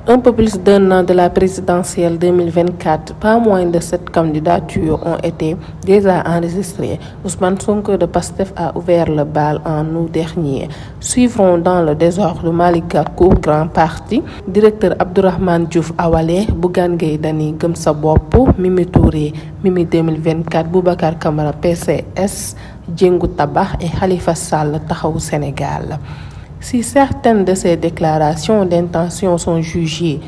un peu plus d'un an de la présidentielle 2024, pas moins de 7 candidatures ont été déjà enregistrées. Ousmane Sonko de Pastef a ouvert le bal en août dernier. Suivront dans le désordre Malick Gakou, grand parti, directeur Abdourahmane Diouf Awalé, Bougane Gueye Dany Gëm Sa Bopp, Mimi Touré, Mimi 2024, Boubacar Camara PCS, Diengou Tabax et Khalifa Sall Taxawu Sénégal. Si certaines de ces déclarations d'intention sont jugées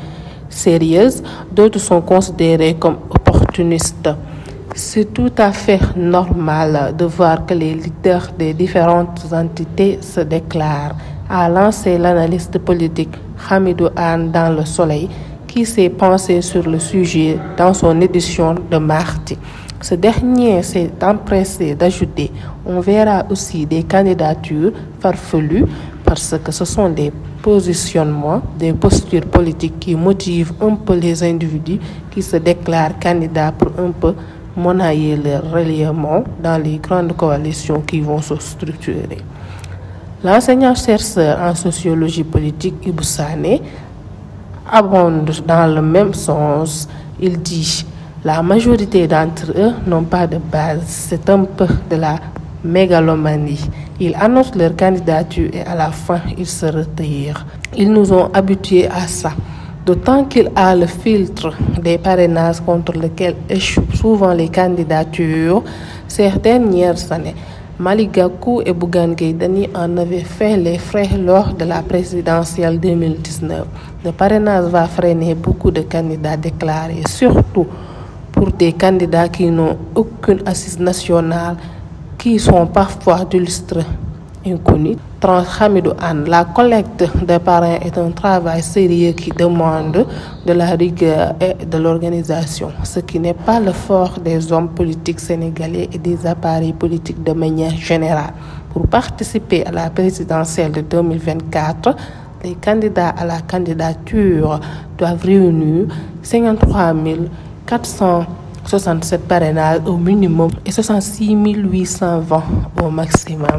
sérieuses, d'autres sont considérées comme opportunistes. C'est tout à fait normal de voir que les leaders des différentes entités se déclarent, a lancé l'analyste politique Hamidou Anne dans Le Soleil, qui s'est penché sur le sujet dans son édition de mardi. Ce dernier s'est empressé d'ajouter: on verra aussi des candidatures farfelues parce que ce sont des positionnements, des postures politiques qui motivent un peu les individus qui se déclarent candidats pour un peu monnayer leur reliement dans les grandes coalitions qui vont se structurer. L'enseignant-chercheur en sociologie politique Ibou Sané abonde dans le même sens. Il dit: la majorité d'entre eux n'ont pas de base, c'est un peu de la mégalomanie. Ils annoncent leur candidature et à la fin, ils se retirent. Ils nous ont habitués à ça. D'autant qu'il a le filtre des parrainages contre lequel échouent souvent les candidatures. Ces dernières années, Malick Gakou et Bougane Gueye Dany en avaient fait les frais lors de la présidentielle 2019. Le parrainage va freiner beaucoup de candidats déclarés, surtout pour des candidats qui n'ont aucune assise nationale, qui sont parfois d'illustres inconnus. Hamidou Anne, la collecte des parrains est un travail sérieux qui demande de la rigueur et de l'organisation, ce qui n'est pas le fort des hommes politiques sénégalais et des appareils politiques de manière générale. Pour participer à la présidentielle de 2024, les candidats à la candidature doivent réunir 53 467 parrainages au minimum et 66 820 au maximum.